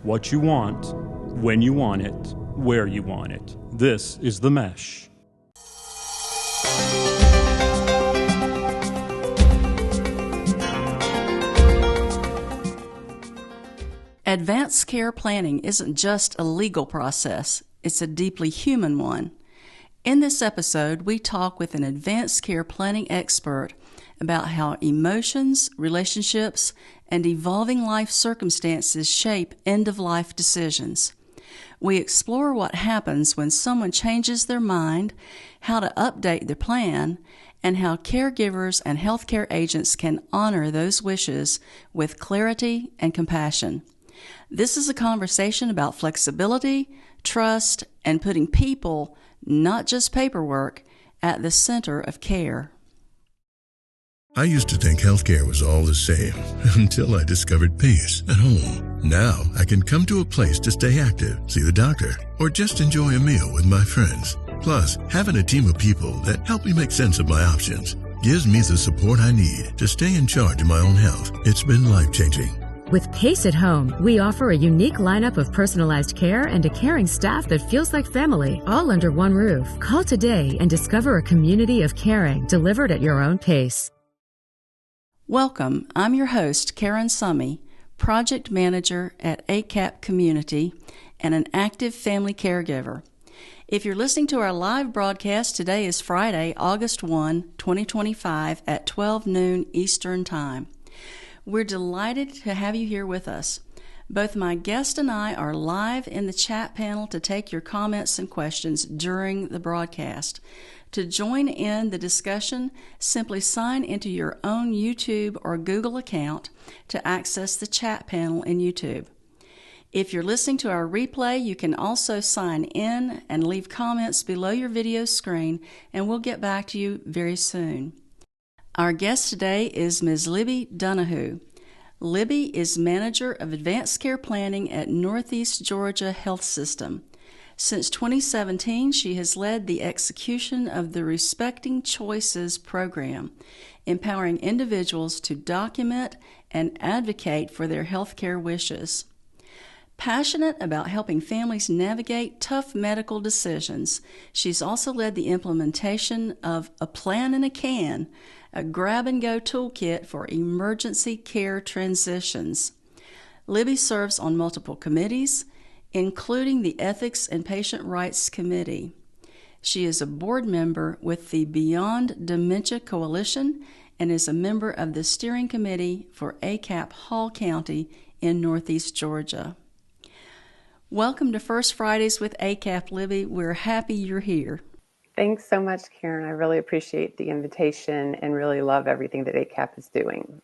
What you want, when you want it, where you want it. This is The Mesh. Advanced care planning isn't just a legal process, it's a deeply human one. In this episode, we talk with an advanced care planning expert about how emotions, relationships, and evolving life circumstances shape end-of-life decisions. We explore what happens when someone changes their mind, how to update their plan, and how caregivers and healthcare agents can honor those wishes with clarity and compassion. This is a conversation about flexibility, trust, and putting people, not just paperwork, at the center of care. I used to think healthcare was all the same until I discovered Pace at home. Now I can come to a place to stay active, see the doctor, or just enjoy a meal with my friends. Plus, having a team of people that help me make sense of my options gives me the support I need to stay in charge of my own health. It's been life-changing. With Pace at Home, we offer a unique lineup of personalized care and a caring staff that feels like family, all under one roof. Call today and discover a community of caring delivered at your own pace. Welcome. I'm your host, Karen Summey, Project Manager at ACAPcommunity and an active family caregiver. If you're listening to our live broadcast, today is Friday, August 1, 2025 at 12 noon Eastern Time. We're delighted to have you here with us. Both my guest and I are live in the chat panel to take your comments and questions during the broadcast. To join in the discussion, simply sign into your own YouTube or Google account to access the chat panel in YouTube. If you're listening to our replay, you can also sign in and leave comments below your video screen, and we'll get back to you very soon. Our guest today is Ms. Libby Dunahoo. Libby is Manager of Advanced Care Planning at Northeast Georgia Health System. Since 2017, she has led the execution of the Respecting Choices program, empowering individuals to document and advocate for their healthcare wishes. Passionate about helping families navigate tough medical decisions, she's also led the implementation of A Plan in a Can, a grab-and-go toolkit for emergency care transitions. Libby serves on multiple committees, including the Ethics and Patient Rights Committee. She is a board member with the Beyond Dementia Coalition and is a member of the steering committee for ACAP Hall County in Northeast Georgia. Welcome to First Fridays with ACAP, Libby. We're happy you're here. Thanks so much, Karen. I really appreciate the invitation and really love everything that ACAP is doing.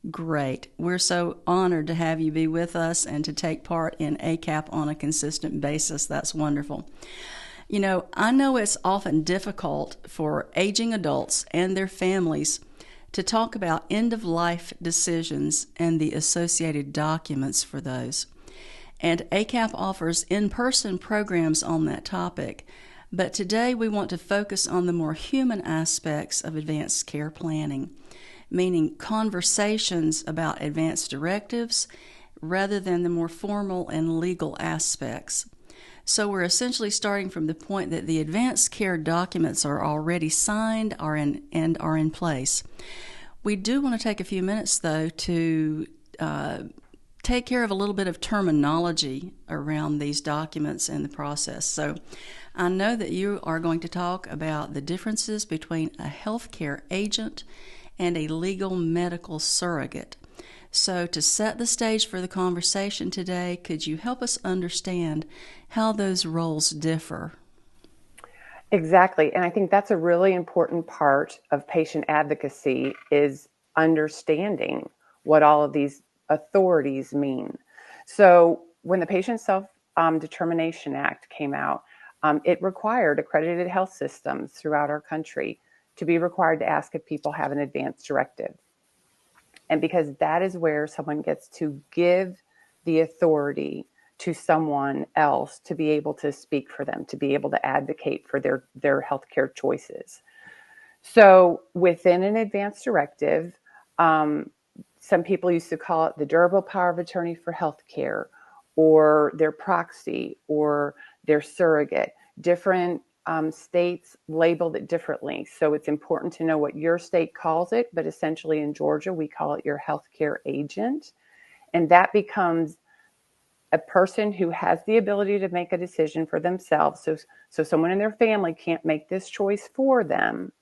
Great. We're so honored to have you be with us and to take part in ACAP on a consistent basis. That's wonderful. You know, I know it's often difficult for aging adults and their families to talk about end-of-life decisions and the associated documents for those. And ACAP offers in-person programs on that topic. But today we want to focus on the more human aspects of advanced care planning, meaning conversations about advanced directives rather than the more formal and legal aspects. So we're essentially starting from the point that the advanced care documents are already signed and are in place. We do want to take a few minutes, though, to take care of a little bit of terminology around these documents and the process. So I know that you are going to talk about the differences between a healthcare agent and a legal medical surrogate. So to set the stage for the conversation today, could you help us understand how those roles differ? Exactly. And I think that's a really important part of patient advocacy is understanding what all of these authorities mean. So when the Patient Self-Determination Act came out, it required accredited health systems throughout our country to be required to ask if people have an advance directive. And because that is where someone gets to give the authority to someone else to be able to speak for them, to be able to advocate for their healthcare choices. So within an advance directive, some people used to call it the durable power of attorney for healthcare, or their proxy or their surrogate. Different states labeled it differently. So it's important to know what your state calls it, but essentially in Georgia, we call it your healthcare agent. And that becomes a person who has the ability to make a decision for themselves. So someone in their family can't make this choice for them,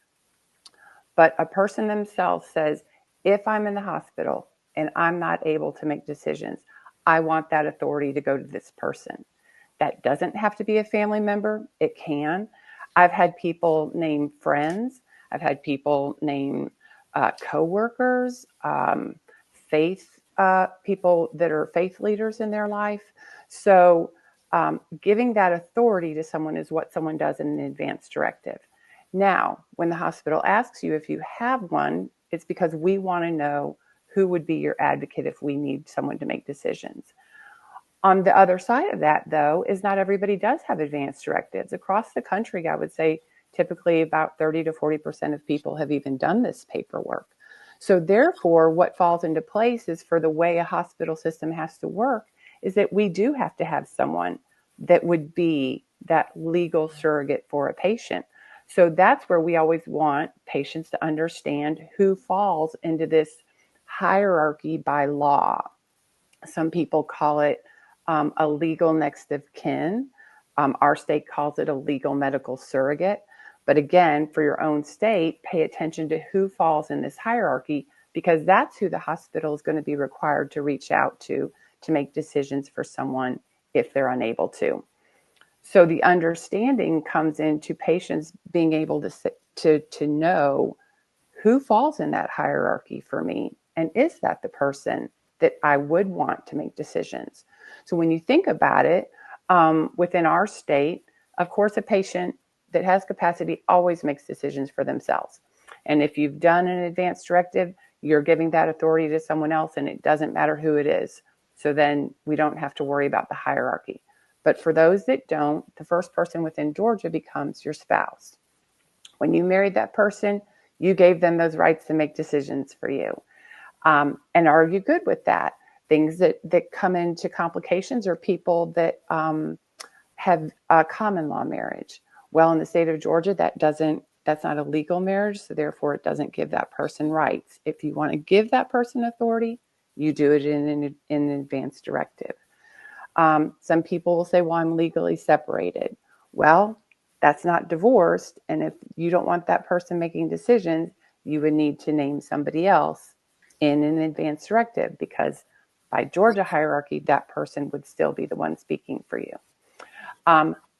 but a person themselves says, if I'm in the hospital and I'm not able to make decisions, I want that authority to go to this person. That doesn't have to be a family member. It can. I've had people name friends. I've had people name coworkers, faith people that are faith leaders in their life. So giving that authority to someone is what someone does in an advance directive. Now, when the hospital asks you if you have one, it's because we want to know who would be your advocate if we need someone to make decisions. On the other side of that, though, is not everybody does have advance directives. Across the country, I would say typically about 30 to 40% of people have even done this paperwork. So therefore, what falls into place is for the way a hospital system has to work is that we do have to have someone that would be that legal surrogate for a patient. So that's where we always want patients to understand who falls into this hierarchy by law. Some people call it a legal next of kin. Our state calls it a legal medical surrogate. But again, for your own state, pay attention to who falls in this hierarchy, because that's who the hospital is going to be required to reach out to make decisions for someone if they're unable to. So the understanding comes into patients being able to know who falls in that hierarchy for me, and is that the person that I would want to make decisions. So when you think about it, within our state, of course, a patient that has capacity always makes decisions for themselves. And if you've done an advance directive, you're giving that authority to someone else, and it doesn't matter who it is. So then we don't have to worry about the hierarchy. But for those that don't, the first person within Georgia becomes your spouse. When you married that person, you gave them those rights to make decisions for you. And are you good with that? Things that come into complications are people that have a common law marriage. Well, in the state of Georgia, that's not a legal marriage, so therefore it doesn't give that person rights. If you want to give that person authority, you do it in an advance directive. Some people will say, well, I'm legally separated. Well, that's not divorced, and if you don't want that person making decisions, you would need to name somebody else in an advance directive, because by Georgia hierarchy, that person would still be the one speaking for you.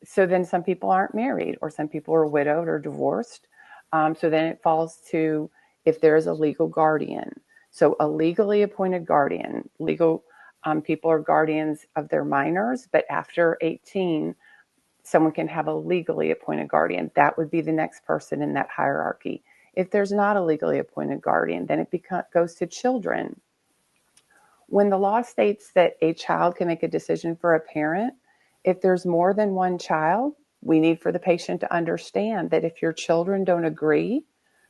So then some people aren't married, or some people are widowed or divorced. So then it falls to if there is a legal guardian. So a legally appointed guardian, people are guardians of their minors, but after 18, someone can have a legally appointed guardian. That would be the next person in that hierarchy. If there's not a legally appointed guardian, then it goes to children. When the law states that a child can make a decision for a parent, if there's more than one child, we need for the patient to understand that if your children don't agree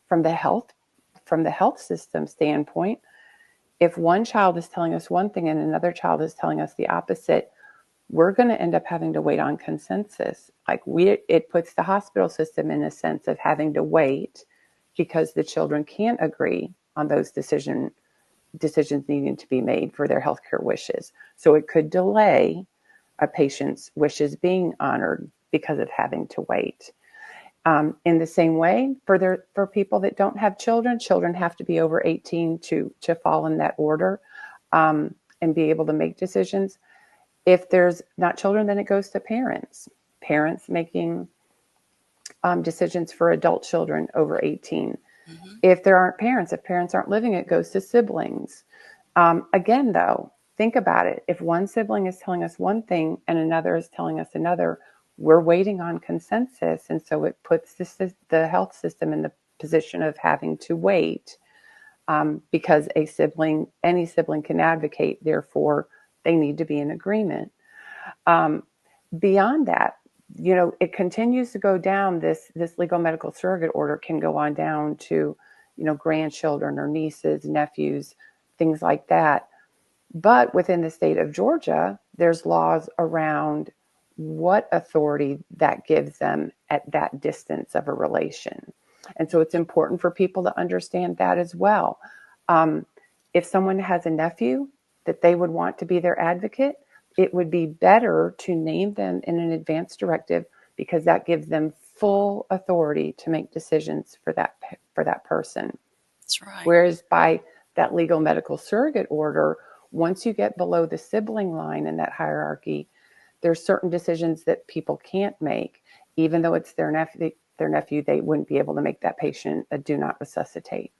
from the health system standpoint, if one child is telling us one thing and another child is telling us the opposite, we're going to end up having to wait on consensus. It puts the hospital system in a sense of having to wait because the children can't agree on those decisions needing to be made for their healthcare wishes. So it could delay a patient's wishes being honored because of having to wait. In the same way, for people that don't have children have to be over 18 to fall in that order and be able to make decisions. If there's not children, then it goes to parents making decisions for adult children over 18. Mm-hmm. If parents aren't living, it goes to siblings. Again, though, think about it. If one sibling is telling us one thing and another is telling us another, we're waiting on consensus. And so it puts the health system in the position of having to wait because any sibling can advocate, therefore they need to be in agreement. Beyond that, it continues to go down. This legal medical surrogate order can go on down to, grandchildren or nieces, nephews, things like that. But within the state of Georgia, there's laws around what authority that gives them at that distance of a relation. And so it's important for people to understand that as well. If someone has a nephew that they would want to be their advocate, it would be better to name them in an advance directive, because that gives them full authority to make decisions for that person. That's right. Whereas by that legal medical surrogate order, once you get below the sibling line in that hierarchy, there's certain decisions that people can't make. Even though it's their nephew, they wouldn't be able to make that patient a do not resuscitate.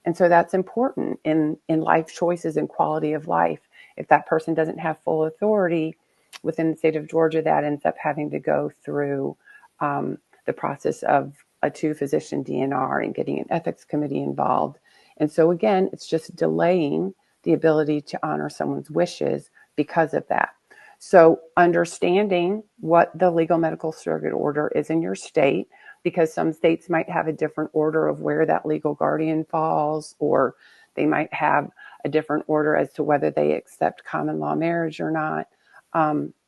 And so that's important in life choices and quality of life. If that person doesn't have full authority within the state of Georgia, that ends up having to go through the process of a 2-physician DNR and getting an ethics committee involved. And so again, it's just delaying the ability to honor someone's wishes because of that. So understanding what the legal medical surrogate order is in your state, because some states might have a different order of where that legal guardian falls, or they might have a different order as to whether they accept common law marriage or not.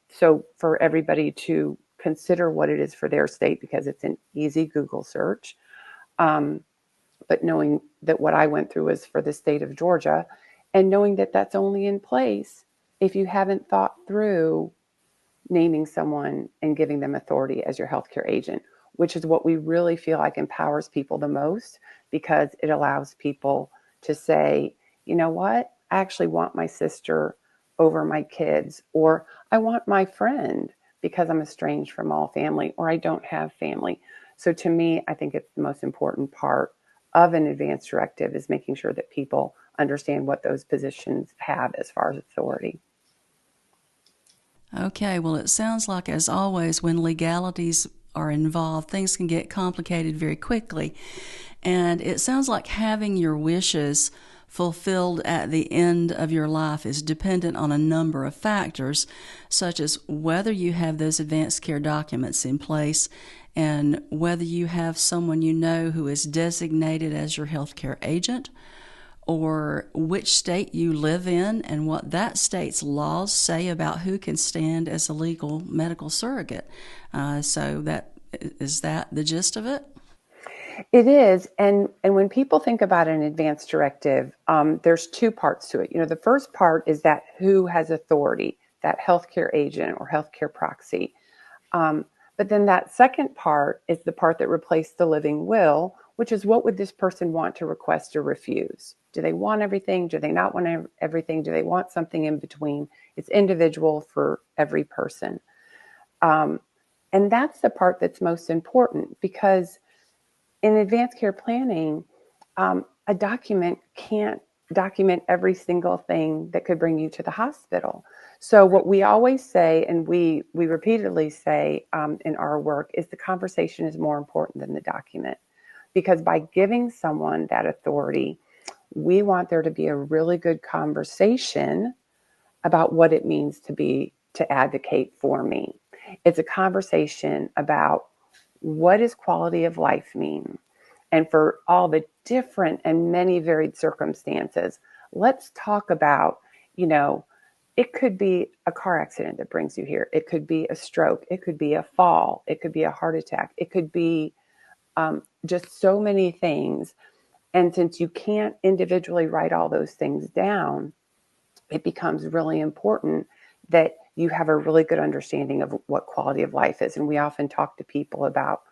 So for everybody to consider what it is for their state, because it's an easy Google search. But knowing that what I went through is for the state of Georgia, and knowing that that's only in place if you haven't thought through naming someone and giving them authority as your healthcare agent, which is what we really feel like empowers people the most, because it allows people to say, you know what, I actually want my sister over my kids, or I want my friend because I'm estranged from all family, or I don't have family. So to me, I think it's the most important part of an advance directive is making sure that people understand what those positions have as far as authority. Okay, well, it sounds like, as always, when legalities are involved, things can get complicated very quickly. And it sounds like having your wishes fulfilled at the end of your life is dependent on a number of factors, such as whether you have those advanced care documents in place and whether you have someone you know who is designated as your healthcare agent, or which state you live in and what that state's laws say about who can stand as a legal medical surrogate. So is that the gist of it? It is. And when people think about an advance directive, there's 2 parts to it. You know, the first part is that who has authority, that healthcare agent or healthcare proxy. But then that second part is the part that replaced the living will, which is what would this person want to request or refuse? Do they want everything? Do they not want everything? Do they want something in between? It's individual for every person. And that's the part that's most important, because in advanced care planning, a document can't document every single thing that could bring you to the hospital. So what we always say, and we repeatedly say in our work, is the conversation is more important than the document. Because by giving someone that authority, we want there to be a really good conversation about what it means to advocate for me. It's a conversation about what does quality of life mean? And for all the different and many varied circumstances, let's talk about, it could be a car accident that brings you here. It could be a stroke. It could be a fall. It could be a heart attack. It could be just so many things. And since you can't individually write all those things down, it becomes really important that you have a really good understanding of what quality of life is. And we often talk to people about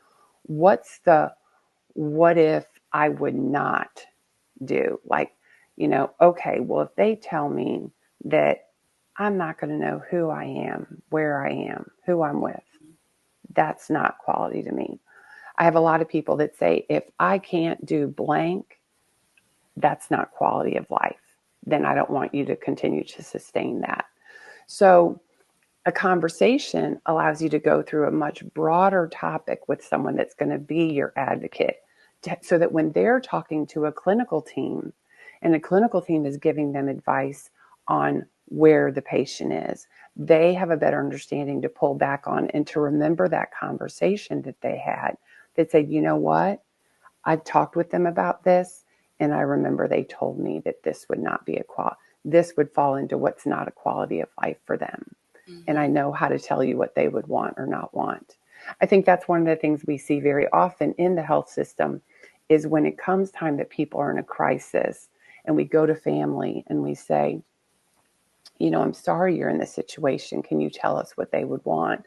what if I would not do? Like, okay, well, if they tell me that I'm not going to know who I am, where I am, who I'm with, that's not quality to me. I have a lot of people that say, if I can't do blank, that's not quality of life. Then I don't want you to continue to sustain that. So a conversation allows you to go through a much broader topic with someone that's going to be your advocate, so that when they're talking to a clinical team and a clinical team is giving them advice on where the patient is, they have a better understanding to pull back on and to remember that conversation that they had. That said, you know what? I've talked with them about this, and I remember they told me that this would not be this would fall into what's not a quality of life for them. and I know how to tell you what they would want or not want. I think that's one of the things we see very often in the health system is when it comes time that people are in a crisis and we go to family and we say, I'm sorry you're in this situation. Can you tell us what they would want?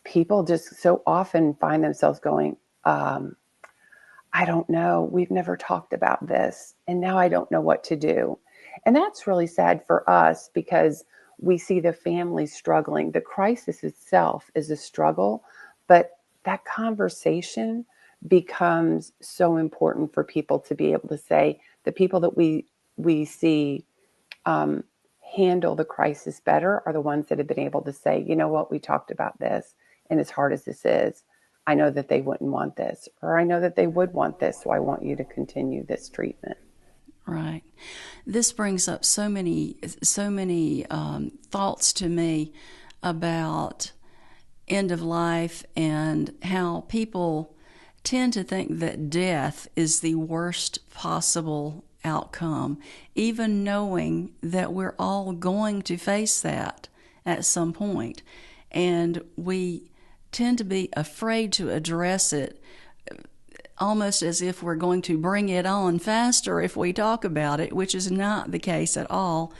People just so often find themselves going, I don't know. We've never talked about this. And now I don't know what to do. And that's really sad for us because we see the family struggling. The crisis itself is a struggle, but that conversation becomes so important for people to be able to say, the people that we see handle the crisis better are the ones that have been able to say, you know what, we talked about this, and as hard as this is, I know that they wouldn't want this, or I know that they would want this, so I want you to continue this treatment. Right. This brings up so many thoughts to me about end of life and how people tend to think that death is the worst possible outcome, even knowing that we're all going to face that at some point. And we tend to be afraid to address it, almost as if we're going to bring it on faster if we talk about it, which is not the case at all.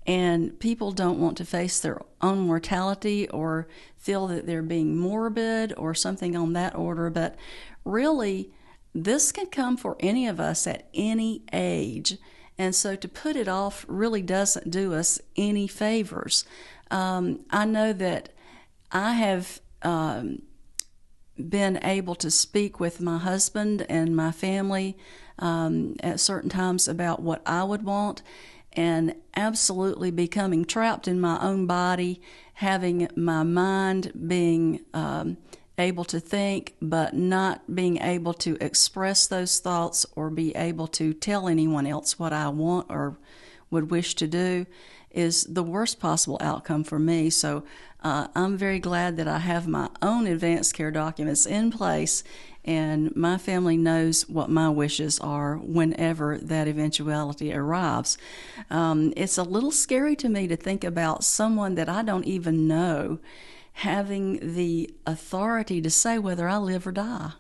And people don't want to face their own mortality or feel that they're being morbid or something on that order. But really, this can come for any of us at any age. And so to put it off really doesn't do us any favors. I know that I have been able to speak with my husband and my family at certain times about what I would want, and absolutely becoming trapped in my own body, having my mind being able to think, but not being able to express those thoughts or be able to tell anyone else what I want or would wish to do is the worst possible outcome for me. So I'm very glad that I have my own advanced care documents in place, and my family knows what my wishes are whenever that eventuality arrives. It's a little scary to me to think about someone that I don't even know having the authority to say whether I live or die,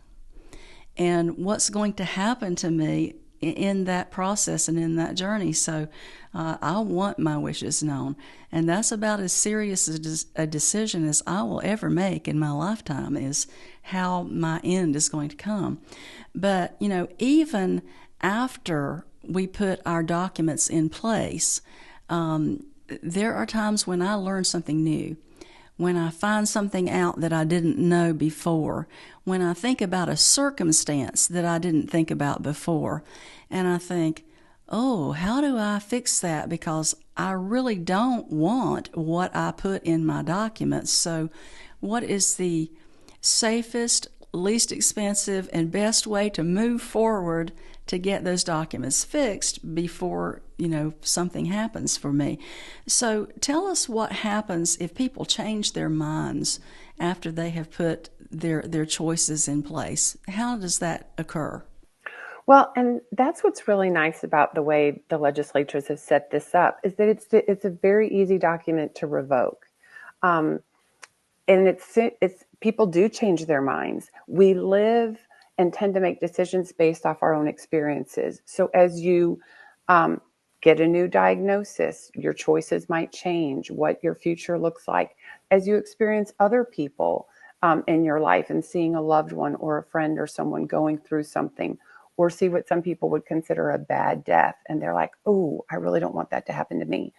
and what's going to happen to me in that process and in that journey. So I want my wishes known, and that's about as serious a decision as I will ever make in my lifetime, is how my end is going to come. But, even after we put our documents in place, there are times when I learn something new, when I find something out that I didn't know before, when I think about a circumstance that I didn't think about before, and I think, oh, how do I fix that? Because I really don't want what I put in my documents. So what is the safest, least expensive, and best way to move forward to get those documents fixed before, something happens for me? So tell us what happens if people change their minds after they have put their choices in place. How does that occur? Well, and that's what's really nice about the way the legislatures have set this up, is that it's a very easy document to revoke. And it's people do change their minds. We live and tend to make decisions based off our own experiences. So as you get a new diagnosis, your choices might change, what your future looks like. As you experience other people in your life and seeing a loved one or a friend or someone going through something, or see what some people would consider a bad death, and they're like, oh, I really don't want that to happen to me.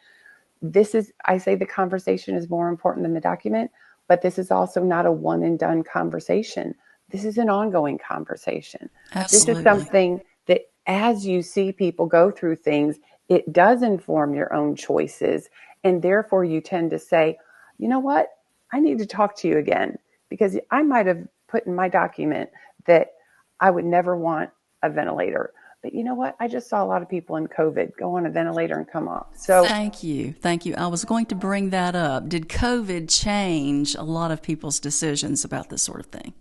I say the conversation is more important than the document, but this is also not a one and done conversation. This is an ongoing conversation. Absolutely. This is something that as you see people go through things, it does inform your own choices. And therefore you tend to say, you know what? I need to talk to you again, because I might have put in my document that I would never want a ventilator. But you know what? I just saw a lot of people in COVID go on a ventilator and come off. So Thank you. I was going to bring that up. Did COVID change a lot of people's decisions about this sort of thing?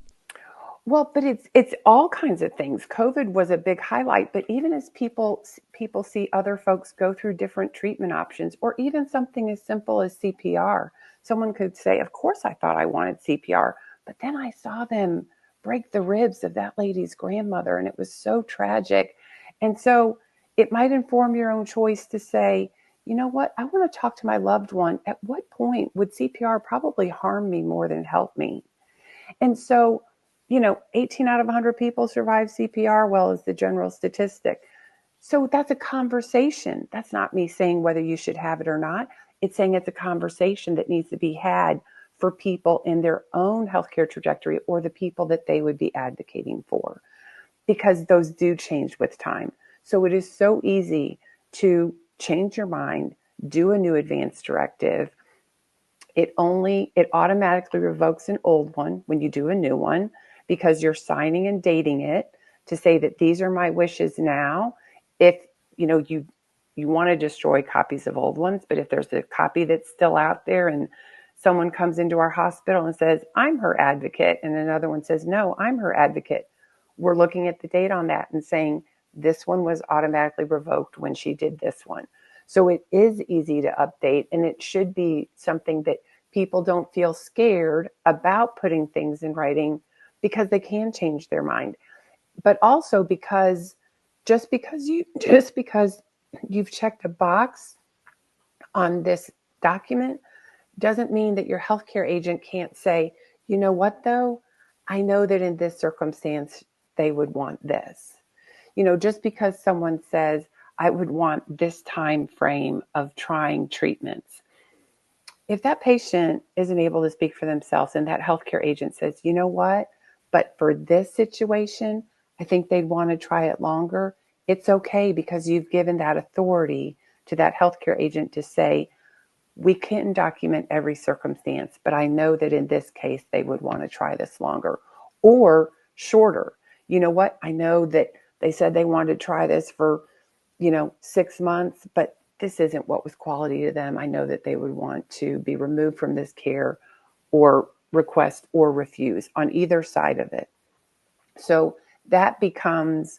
well, but it's all kinds of things. COVID was a big highlight, but even as people see other folks go through different treatment options, or even something as simple as CPR. someone could say, of course I thought I wanted CPR, but then I saw them break the ribs of that lady's grandmother, and it was so tragic. And so it might inform your own choice to say, you know what, I want to talk to my loved one. At what point would CPR probably harm me more than help me? And so, 18 out of 100 people survive CPR, well, is the general statistic. So that's a conversation. That's not me saying whether you should have it or not. It's saying it's a conversation that needs to be had for people in their own healthcare trajectory or the people that they would be advocating for, because those do change with time. So it is so easy to change your mind, do a new advance directive. It automatically revokes an old one when you do a new one, because you're signing and dating it to say that these are my wishes now. If you want to destroy copies of old ones, but if there's a copy that's still out there and someone comes into our hospital and says, I'm her advocate, and another one says, no, I'm her advocate, we're looking at the date on that and saying, this one was automatically revoked when she did this one. So it is easy to update, and it should be something that people don't feel scared about putting things in writing, because they can change their mind. But also because just because you've checked a box on this document doesn't mean that your healthcare agent can't say, you know what though, I know that in this circumstance they would want this. Just because someone says, I would want this time frame of trying treatments. If that patient isn't able to speak for themselves and that healthcare agent says, you know what, but for this situation, I think they'd want to try it longer, it's okay, because you've given that authority to that healthcare agent to say, we can't document every circumstance, but I know that in this case, they would want to try this longer or shorter. You know what? I know that they said they wanted to try this for, 6 months, but this isn't what was quality to them. I know that they would want to be removed from this care or request or refuse on either side of it. So that becomes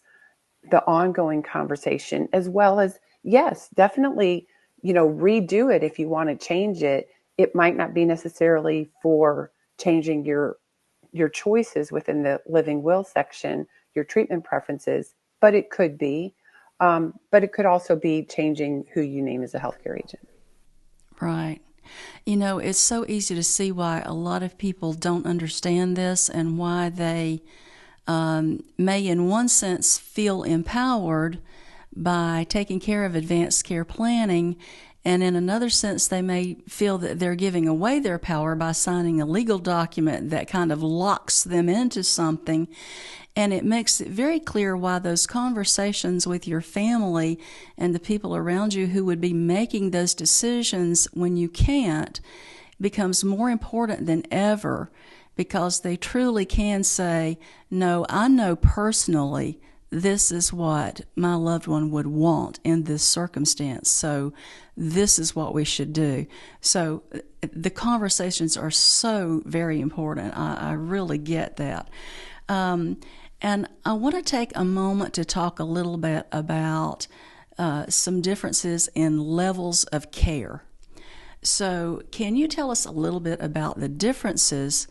the ongoing conversation, as well as, yes, definitely, redo it if you want to change it. It might not be necessarily for changing your choices within the living will section, your treatment preferences, but it could be. But it could also be changing who you name as a healthcare agent. Right. It's so easy to see why a lot of people don't understand this, and why they may in one sense feel empowered by taking care of advanced care planning, and in another sense they may feel that they're giving away their power by signing a legal document that kind of locks them into something. And it makes it very clear why those conversations with your family and the people around you who would be making those decisions when you can't becomes more important than ever, because they truly can say, no, I know personally this is what my loved one would want in this circumstance, so this is what we should do. So the conversations are so very important. I really get that. And I want to take a moment to talk a little bit about some differences in levels of care. So can you tell us a little bit about the differences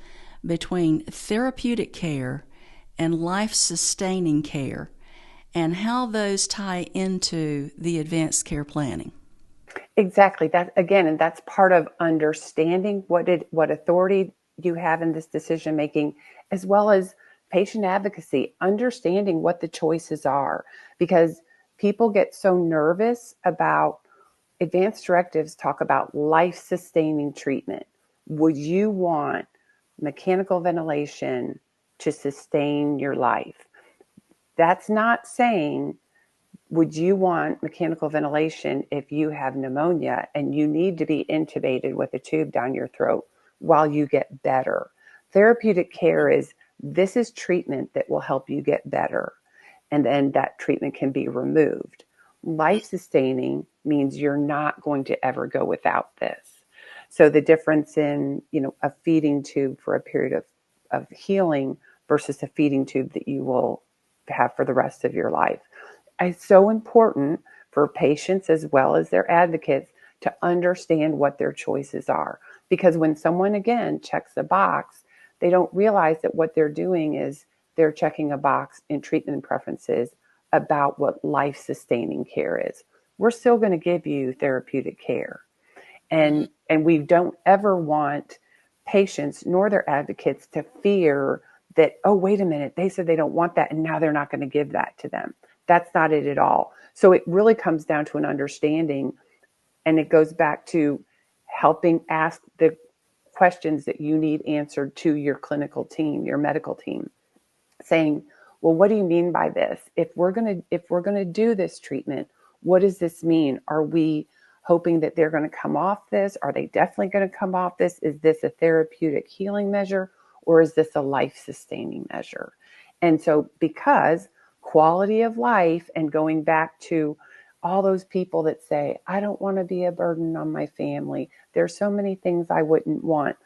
between therapeutic care and life-sustaining care, and how those tie into the advanced care planning? Exactly. And that's part of understanding what authority you have in this decision making, as well as patient advocacy, understanding what the choices are, because people get so nervous about advanced directives. Talk about life-sustaining treatment. Would you want mechanical ventilation to sustain your life? That's not saying, would you want mechanical ventilation if you have pneumonia and you need to be intubated with a tube down your throat while you get better? Therapeutic care is, this is treatment that will help you get better, and then that treatment can be removed. Life-sustaining means you're not going to ever go without this. So the difference in, a feeding tube for a period of healing versus a feeding tube that you will have for the rest of your life. It's so important for patients as well as their advocates to understand what their choices are. Because when someone, again, checks a box, they don't realize that what they're doing is they're checking a box in treatment preferences about what life-sustaining care is. We're still going to give you therapeutic care. And we don't ever want patients nor their advocates to fear that, oh, wait a minute, they said they don't want that, and now they're not going to give that to them. That's not it at all. So it really comes down to an understanding, and it goes back to helping ask the questions that you need answered to your clinical team, your medical team, saying, well, what do you mean by this? If we're going to do this treatment, what does this mean? Are we hoping that they're going to come off this? Are they definitely going to come off this? Is this a therapeutic healing measure, or is this a life-sustaining measure? And so, because quality of life, and going back to all those people that say, I don't want to be a burden on my family. There's so many things I wouldn't want.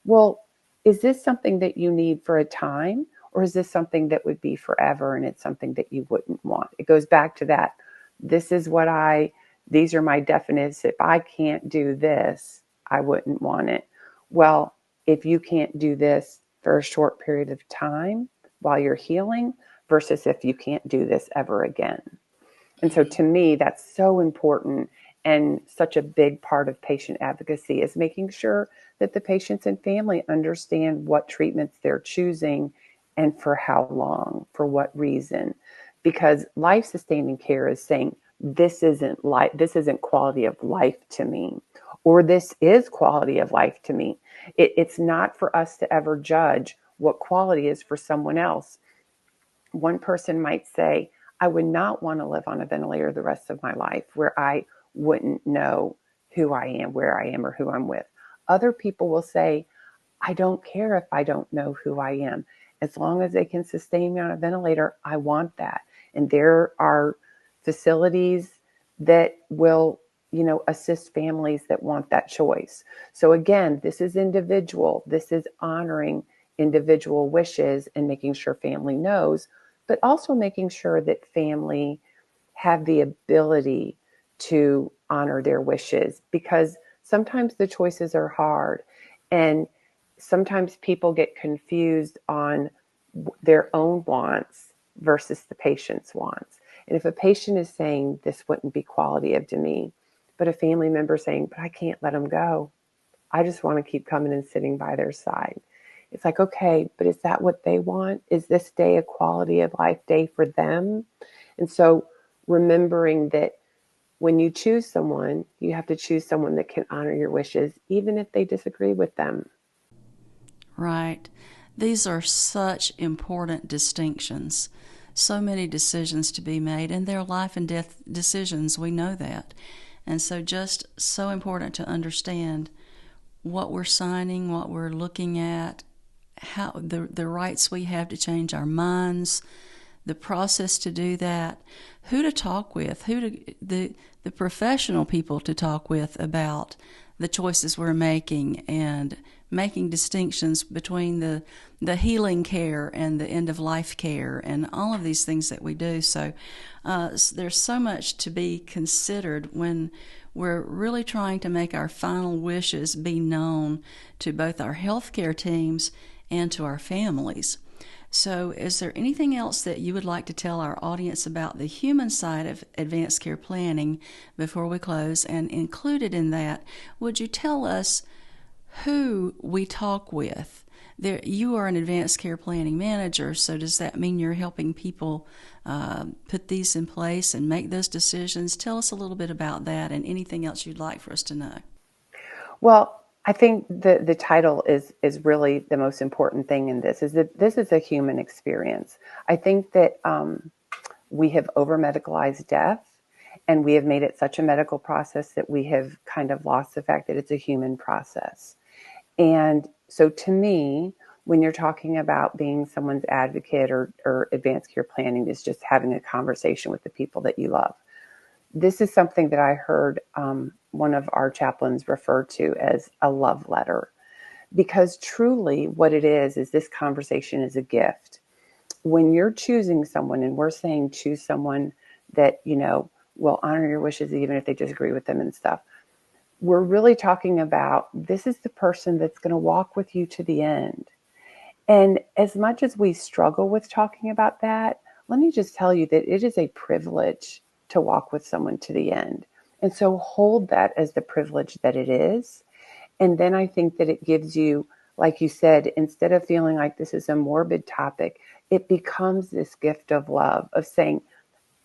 Well, is this something that you need for a time, or is this something that would be forever and it's something that you wouldn't want? It goes back to that. These are my definitions. If I can't do this, I wouldn't want it. Well, if you can't do this for a short period of time while you're healing versus if you can't do this ever again. And so to me, that's so important, and such a big part of patient advocacy is making sure that the patients and family understand what treatments they're choosing and for how long, for what reason. Because life-sustaining care is saying, this isn't quality of life to me, or this is quality of life to me. It's not for us to ever judge what quality is for someone else. One person might say, I would not want to live on a ventilator the rest of my life where I wouldn't know who I am, where I am, or who I'm with. Other people will say, I don't care if I don't know who I am. As long as they can sustain me on a ventilator, I want that. And there are facilities that will, assist families that want that choice. So again, this is individual. This is honoring individual wishes and making sure family knows, but also making sure that family have the ability to honor their wishes, because sometimes the choices are hard, and sometimes people get confused on their own wants versus the patient's wants. And if a patient is saying this wouldn't be quality of to me, but a family member saying, but I can't let them go, I just want to keep coming and sitting by their side. It's like, okay, but is that what they want? Is this day a quality of life day for them? And so remembering that when you choose someone, you have to choose someone that can honor your wishes, even if they disagree with them. Right. These are such important distinctions. So many decisions to be made, and they're life and death decisions. We know that. And so just so important to understand what we're signing, what we're looking at, how the rights we have to change our minds, the process to do that, who to talk with, the professional people to talk with about the choices we're making, and making distinctions between the healing care and the end-of-life care and all of these things that we do. So there's so much to be considered when we're really trying to make our final wishes be known to both our healthcare teams and to our families. So is there anything else that you would like to tell our audience about the human side of advanced care planning before we close? And included in that, would you tell us who we talk with? You are an advanced care planning manager, so does that mean you're helping people put these in place and make those decisions? Tell us a little bit about that, and anything else you'd like for us to know. Well, I think the title is really the most important thing in this, is that this is a human experience. I think that we have over-medicalized death, and we have made it such a medical process that we have kind of lost the fact that it's a human process. And so to me, when you're talking about being someone's advocate or advanced care planning, is just having a conversation with the people that you love. This is something that I heard one of our chaplains refer to as a love letter, because truly what it is this conversation is a gift. When you're choosing someone, and we're saying choose someone that, will honor your wishes even if they disagree with them and stuff, we're really talking about, this is the person that's going to walk with you to the end. And as much as we struggle with talking about that, let me just tell you that it is a privilege to walk with someone to the end. And so hold that as the privilege that it is. And then I think that it gives you, like you said, instead of feeling like this is a morbid topic, it becomes this gift of love, of saying,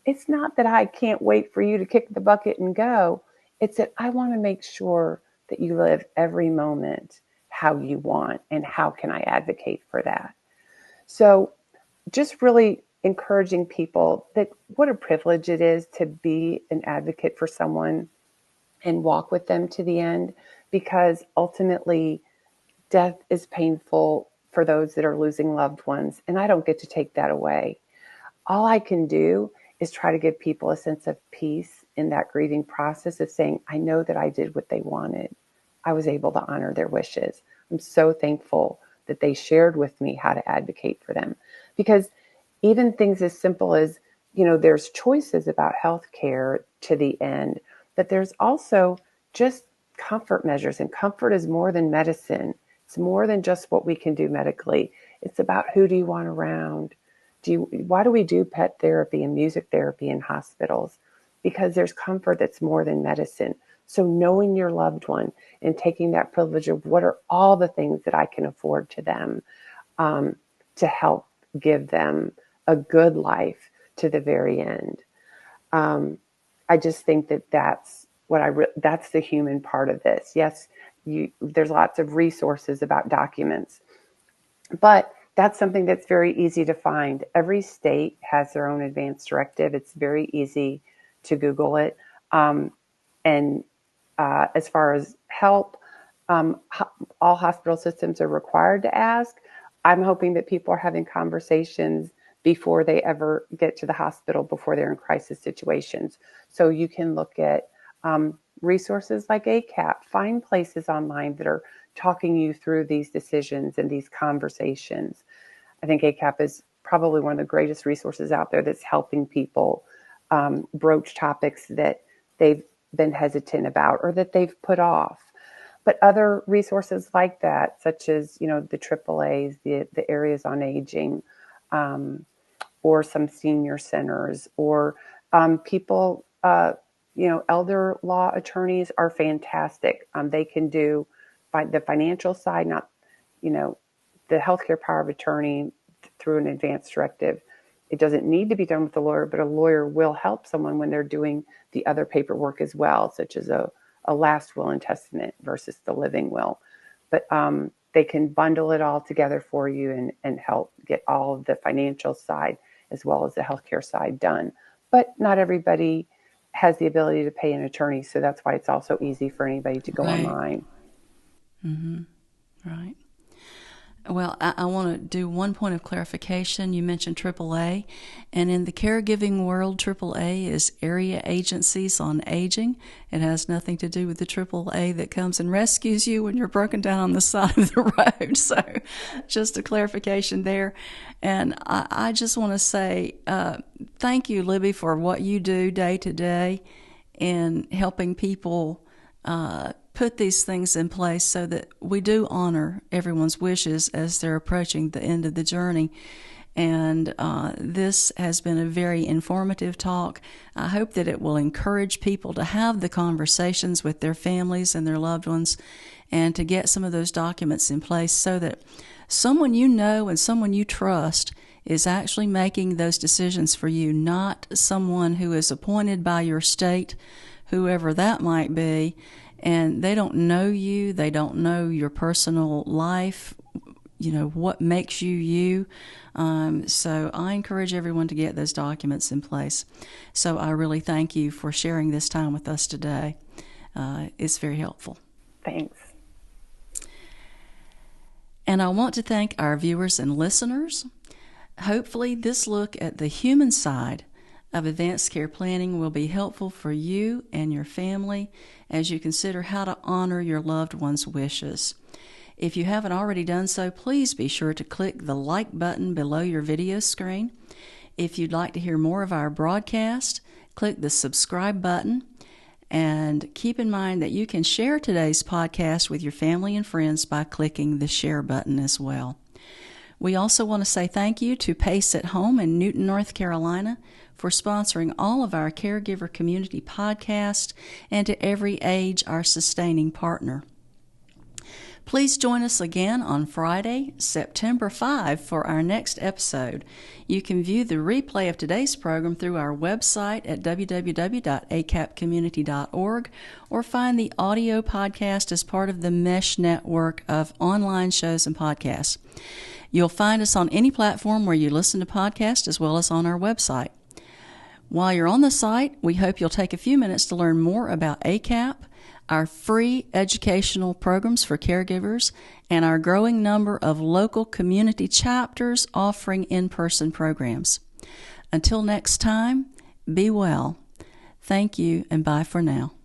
it's not that I can't wait for you to kick the bucket and go. It's that I want to make sure that you live every moment how you want, and how can I advocate for that? So just really encouraging people that what a privilege it is to be an advocate for someone and walk with them to the end, because ultimately death is painful for those that are losing loved ones, and I don't get to take that away. All I can do is try to give people a sense of peace in that grieving process of saying, I know that I did what they wanted. I was able to honor their wishes. I'm so thankful that they shared with me how to advocate for them. Because even things as simple as, there's choices about healthcare to the end, but there's also just comfort measures. And comfort is more than medicine. It's more than just what we can do medically. It's about who do you want around? Why do we do pet therapy and music therapy in hospitals? Because there's comfort that's more than medicine. So knowing your loved one and taking that privilege of what are all the things that I can afford to them, to help give them a good life to the very end. I just think that that's that's the human part of this. Yes, there's lots of resources about documents, but that's something that's very easy to find. Every state has their own advance directive. It's very easy to Google it. As far as help, all hospital systems are required to ask. I'm hoping that people are having conversations before they ever get to the hospital, before they're in crisis situations. So you can look at resources like ACAP, find places online that are talking you through these decisions and these conversations. I think ACAP is probably one of the greatest resources out there that's helping people broach topics that they've been hesitant about or that they've put off. But other resources like that, such as, the AAAs, the areas on aging, or some senior centers, or people, elder law attorneys are fantastic. They can do the financial side, not, the healthcare power of attorney through an advance directive. It doesn't need to be done with a lawyer, but a lawyer will help someone when they're doing the other paperwork as well, such as a last will and testament versus the living will. But they can bundle it all together for you and help get all of the financial side as well as the healthcare side done. But not everybody has the ability to pay an attorney, so that's why it's also easy for anybody to go online. Mm-hmm. Right. Well, I want to do one point of clarification. You mentioned AAA, and in the caregiving world, AAA is Area Agencies on Aging. It has nothing to do with the AAA that comes and rescues you when you're broken down on the side of the road. So just a clarification there. And I just want to say thank you, Libby, for what you do day to day in helping people put these things in place so that we do honor everyone's wishes as they're approaching the end of the journey. And this has been a very informative talk. I hope that it will encourage people to have the conversations with their families and their loved ones and to get some of those documents in place so that someone you know and someone you trust is actually making those decisions for you, not someone who is appointed by your state, whoever that might be, and they don't know you, they don't know your personal life, what makes you you. So I encourage everyone to get those documents in place. So I really thank you for sharing this time with us today. It's very helpful. Thanks. And I want to thank our viewers and listeners. Hopefully this look at the human side of advanced care planning will be helpful for you and your family as you consider how to honor your loved one's wishes. If you haven't already done so, please be sure to click the like button below your video screen. If you'd like to hear more of our broadcast, click the subscribe button. And keep in mind that you can share today's podcast with your family and friends by clicking the share button as well. We also want to say thank you to Pace at Home in Newton, North Carolina, for sponsoring all of our Caregiver Community podcasts, and to Every Age, our sustaining partner. Please join us again on Friday, September 5, for our next episode. You can view the replay of today's program through our website at www.acapcommunity.org or find the audio podcast as part of the Mesh network of online shows and podcasts. You'll find us on any platform where you listen to podcasts as well as on our website. While you're on the site, we hope you'll take a few minutes to learn more about ACAP, our free educational programs for caregivers, and our growing number of local community chapters offering in-person programs. Until next time, be well. Thank you, and bye for now.